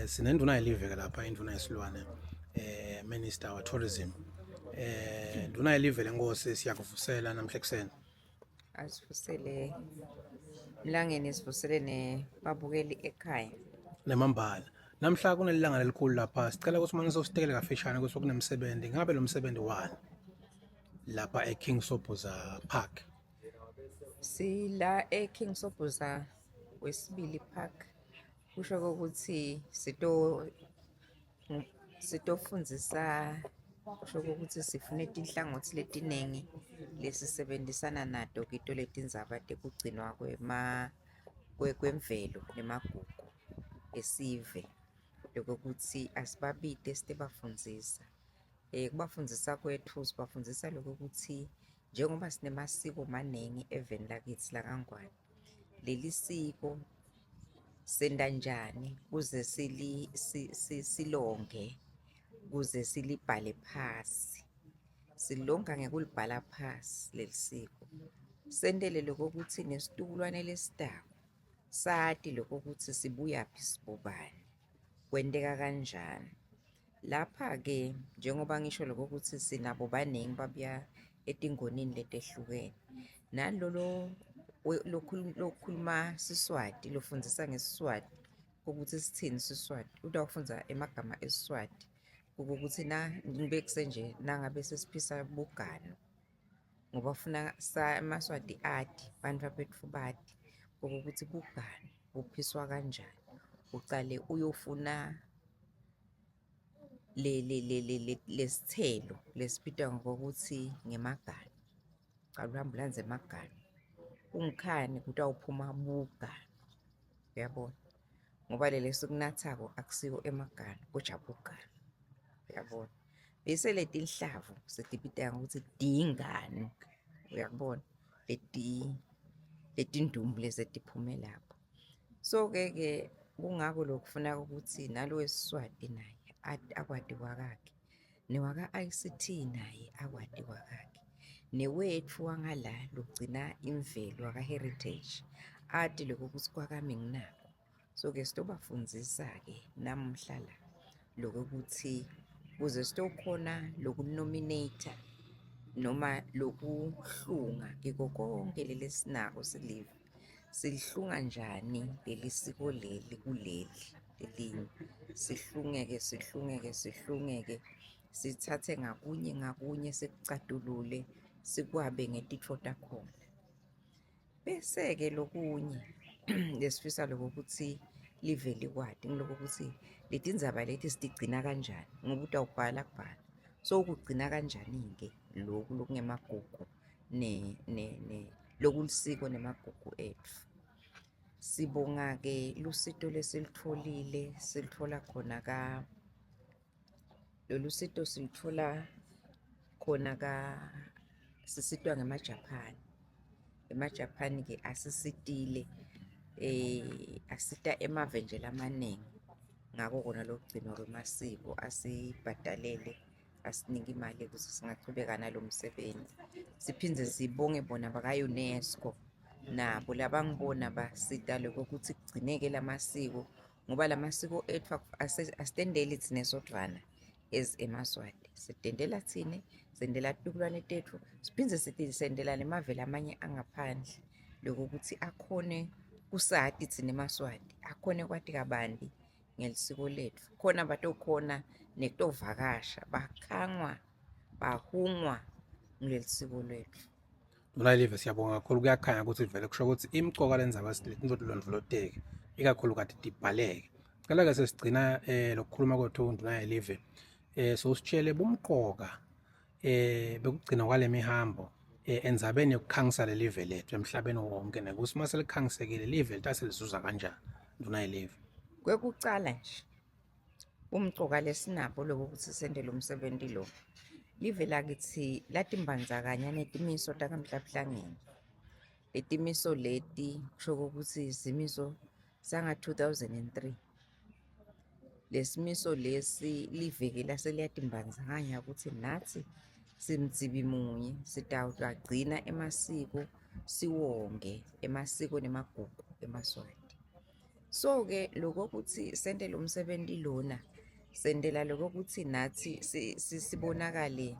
Sinenduna yelive lapha induna yesilwane Minister wa Tourism. Nduna yelive lenkosi siyakuvusela namhla ekseni. Asivusele mlangeni sivusele nebabukeli ekhaya. Nemambala. Namhla kunelilanga lelikhulu lapha sicela ukuthi manje sositekele kafishane ukuthi kunemsebenzi. Ngabe lo msebenzi wani? Lapha eKing Sobhuza Park. Sila eKing Sobhuza wesibili Park. Kusho ukuthi sitofundzisa kusho ukuthi sifune tinhlangothi letiningi lesisebenzisana nato kito letindzaba tekugcinwa kwemvelo nemagugu esive. Lokuthi asibabite sitebafundzisa. Kubafundzisa kwethu sibafundzisa lokuthi njengoba sinemasiko maningi eveni lakitsi laKaNgwane, leli siko senta njani kuze silonge, kuze silibhale phasi. Silonga ngekulibhala phasi leli siko. Sentele lokuthi nesitukulwane lesitako sati lokuthi sibuyaphi sibobani, kwenteka kanjani. Lapha-ke njengoba ngisho lokuthi sinabo baningi babuya etingonini letehlukene, nalolo lokhuluma Siswati lofundzisa ngeSiswati ukuthi sithini Siswati utawufundza emagama eSiswati ukuthi ngibekise nje nangabe sesiphisa bugano ngoba funa emaswati ati bantfu betfu bati ukuthi bugano buphiswa kanjani. Ucale uyofuna lesithelo lesibitwa ngokuthi ngemaganu. Ucala uhambe ulandze emaganu. Ungikhani kutawuphuma buganu. Uyabona? Ngoba leli esikunatsako akusiko emaganu kodwa buganu. Uyabona? Bese letinhlavu setibita ngokuthi dingani. Uyabona? Letindumbu lesetiphume lapho. So-ke kungako lokufuna ukuthi nalo weSiswati naye akwati kwakakhe, newaka-ICT naye akwati kwakakhe, newetfu wangala logcina imvelo waka-heritage ati lokuthi kwakami nginako. So-ke sitobafundzisa-ke namuhla la lokuthi kuze sitokhona lokunominate noma lokuhlunga kiko konke leli sinako silive. Silihlunga njani leli siko leli kuleli elinye. Sihlungeke sithathe ngakunye sikucatulule sikwabe ngetitfo takhona. Bese-ke lokunye lesifisa lokuthi live likwati ngilokuthi letindzaba leti sitigcina kanjani ngoba utawubhala kubhala. So kugcina kanjani-ke loku lokungemagugu lokulisiko nemagugu etfu. Sibonga-ke lusito lesilitfolile silitfola khona lolu sito silitfola khona sisitwa ngemaJapani. EmaJapani-ke asisitile asita emave nje lamaningi ngako kona lokugcinwa kwemasiko, asibhadalele asinika imali ukuze singachubeka nalo msebenzi. Siphindze sibonge bona baka-UNESCO nabo labangibona basita lokuthi kugcineke lamasiko ngoba lamasiko ethu asitendeli tsine sodvwana emaswati. Sitendela tsine, sendela tukulwane tetfu, siphindze sendela nemave lamanye angaphandle lokuthi akhone kusati tsine maswati, akhone kwati kabanti ngelisiko letfu. Khona batokhona nekutovakasha, bakhangwa, bahungwa nguleli siko letfu. Nduna yelive siyabonga kakhulu kuyakhanya ukuthi vele kusho ukuthi imcoka lendzaba londvoloteke ikakhulu kade tibhaleke. Cela-ke sesigcina lokukhuluma kwethu nduna yelive sositshele bumqoka bekugcina kwale mihambo endzabeni yokukhangisa lelive lethu emhlabeni wonke nekuthi mase likhangisekile live litasizuza kanjani nduna yelive. Kwekucala nje umcoka lesinabo lokuthi sente lo msebenzi lo live lakithi latimbandzakanya netimiso takamhlabuhlangene. Letimiso leti kusho ukuthi izimiso sanga 2003. Lesimiso lesi liveke laseliyatimbandakanya ukuthi nathi simdzibi munye sitawagcina emasiko siwonge emasiko nemagugu emaswati. So-ke lokho ukuthi sente lo msebenzi lona sendela lokho ukuthi nathi sibonakale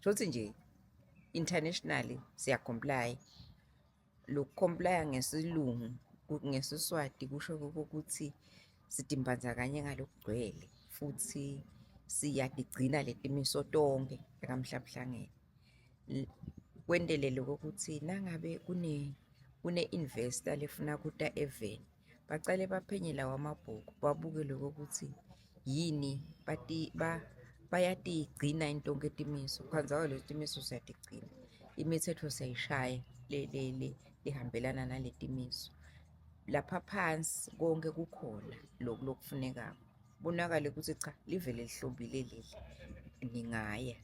shothi nje internationally siya-comply. Loku-comply-a ngesilungu ngesiswati kusho ukuthi sidimbanzakanye ngalokugcwele futhi siyatigcina letimiso tonke ekamhlabhlangene. Kwendele lokho ukuthi nangabe kune-investor lefuna kuta even bacale baphenye lawo amabhuku babuke lokho ukuthi yini bayatigcina intonke timiso. Kwanza lezi timiso siyatigcina, imithetho siyayishaya lihambelana naletimiso. Lapha phansi konke kukhona lokufunekayo. Bonakale ukuthi cha live lihlobile leli, ningaya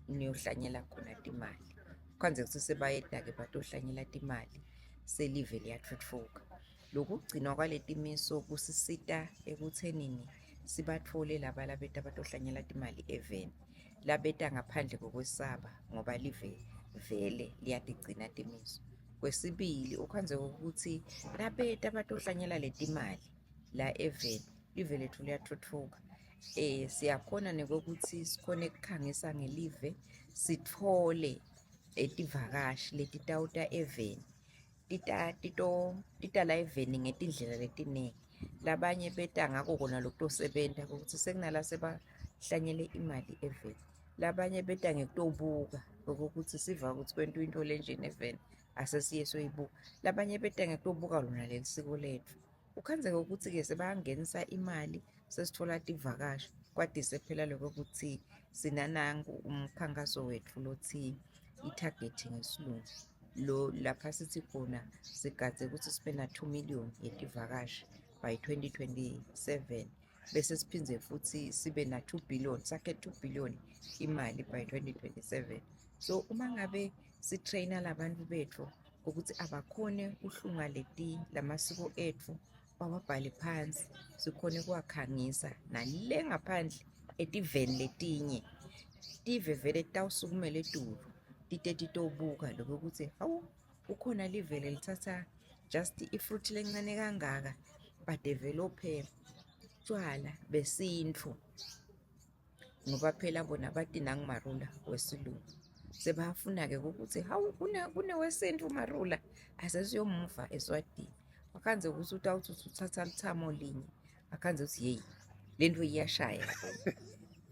niyohlanyela khona timali. Kwanze ukuthi sebayeda-ke batohlanyela timali selive liyathuthuka. Lokhu kugcinwa kwaletimiso kusisita ekuthenini sibathole laba labeta batohlanyela timali even, labeta ngaphandle kokwesaba ngoba live vele liyatigcina timiso. Kwesibili ukhanze ukuthi labeta batohlanyela letimali la even live lethu liyathuthuka. Siyakhona nekokuthi sikhone kukhangisa ngelive, sithole tivakashi letitawuta even tita la even ngetindlela letiningi. Labanye beta ngako kona lokutosebenta ukuthi sekunala sebahlanyele imali even. Labanye beta ngekutobuka ukuthi siva ukuthi kwenta into lenjeni even asesiye soyibuka. Labanye beta ngekutobuka lona leli siko lethu. Ukhanzeka ukuthi-ke sebayangenisa imali sesithola tivakashi kwadise phela lokho ukuthi sinanangu umkhankaso wethu lothi i-target ngesilungu. Lapha sithi khona sigadze ukuthi sibe na 2 million yetivakashi by 2027 bese siphindze futhi sibe na 2 billion, sakhe 2 billion imali by 2027. So uma ngabe sitraina labantu bethu ukuthi abakhone uhlunga lamasiko ethu, bawabhale phansi, sikhone kuwakhangisa nale ngaphandle etiveni letinye tive vele tawusukumela etulu tite titobuka lokho ukuthi hawu ukhona livele lithatha just ifruit lencane kangaka badevelophe tshwala besintu, ngoba phela bona bathi nangumarula wesilungu. Sebafuna-ke ukuthi hawu kunewesintu umarula asesiyomuva eSwatini. Akhanze ukuthi utawuthi uthatha lithamo linye akhanze ukuthi yeyi lento iyashaya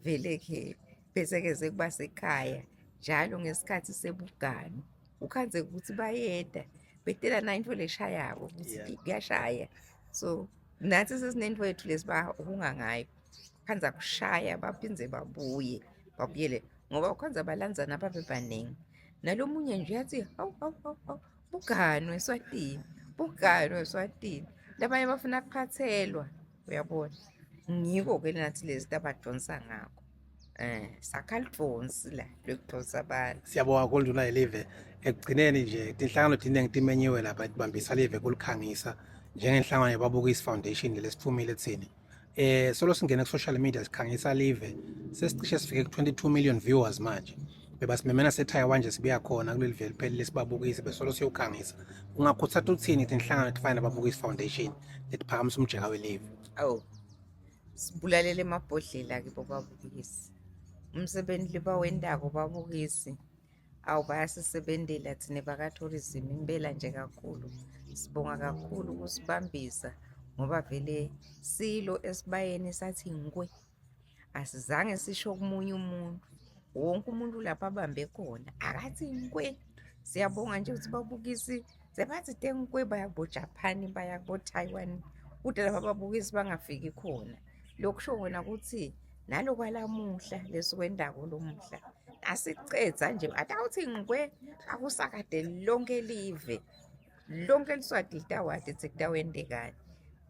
vele-ke bese-ke sekuba sekhaya njalo ngesikhathi sebugano. Ukhanze ukuthi bayeda betela na into leshayako ukuthi kuyashaya. So nathi sesinento yethu lesibahunga ngayo, khanza kushaya baphindze babuyele ngoba ukhanza balandzana babe baningi. Nalomunye nje yathi hawu bugano eSwatini, bugano eSwatini. Labanye bafuna kuphathelwa, uyabona. Ngiko-ke nathi lezi tabadonsa ngakho. Sakhalidonsi la lokudonsa abantu. Siyabonga kakhulu nduna yelive. Ekugcineni nje tinhlangano tiningi timenyiwe lapha tibambisa live kulikhangisa njengenhlangano yababukisi foundation lesithumile thini. Solo singene ku-social media sikhangisa live sesicishe sifike ku-22 million viewers manje. Bebasimemena seTaiwan nje sibuya khona kuleli veli phela lesibabukisi besolo siyokhangisa. Ungakhuthaza uthini tinhlangano etifana nababukisi foundation letiphakamisa umjeka welive? Awu, sibulalele emabhodlela-ke bobabukisi. Umsebenzi libawendako babukisi awu bayasisebentela thina bakatourism impela nje kakhulu. Sibonga kakhulu ukusibambisa ngoba vele silo esibayeni sathi ngwe, asizange sisho komunye umuntu. Wonke umuntu lapha abambe khona akathi ngwe. Siyabonga nje ukuthi babukisi sebathi tenkwe baya kubo-Japan baya kubo-Taiwan kude lapha ababukisi bangafiki khona. Lokusho kona ukuthi nalokwalamuhla lesikwendako lomuhla asicedza nje atawuthi ngwe akusakade lonke live lonke eliswati litawade sekutawendekani.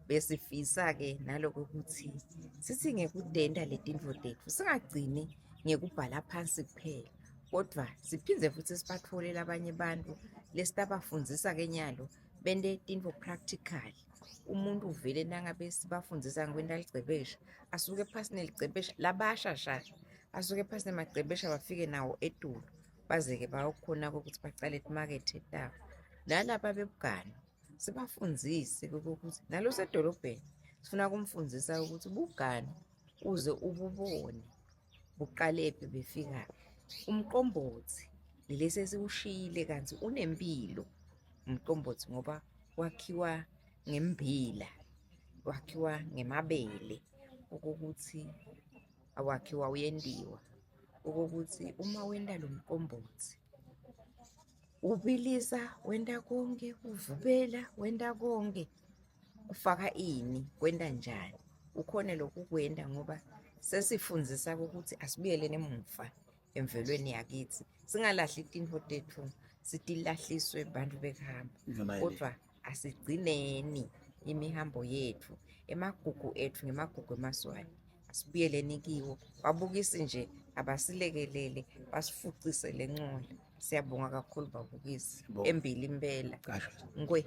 Besifisa-ke naloko ukuthi sithi ngekudenda letinto tethu singagcini ngekubhala phansi kuphela, kodwa siphindze futhi sibatfolele abanye bantu lesitabafundzisa-ke nyalo bente tinto practical. Umuntu uvele nangabe sibafundzisa ngekwenta licebesha asuke phasi nelicebesha labashashasha, asuke phasi nemacebesha bafike nawo etulu bazeke bayokhona ukuthi bacale timakethe tabo. Nalaba bebugano sibafundzise ukuthi nalo sedolobheni sifuna kumfundisa ukuthi bugane uze ububone buqalephi befika. Umqombothi lesi esiwushiyile kanti unempilo umqombothi ngoba wakhiwa ngembila, wakhiwa ngemabele, okokuthi awakhiwa uyendiwa, okokuthi uma wenda lo mqombothi ubilisa wenda konke, uvubela wenda konke, ufaka ini, kwenda njani. Ukhone lokhu kwenda ngoba sesifundzisa ukuthi asibuyeleni emuva emvelweni yakithi, singalahli tinto tethu sitilahliswe bantu bekuhamba, kodwa asigcineni imihambo yethu, emagugu ethu ngemagugu emaswati asibuyeleni kiwo. Babukisi nje abasilekelele basifucise le ncola. Siyabonga kakhulu babukisi, embili impela. Ngwe.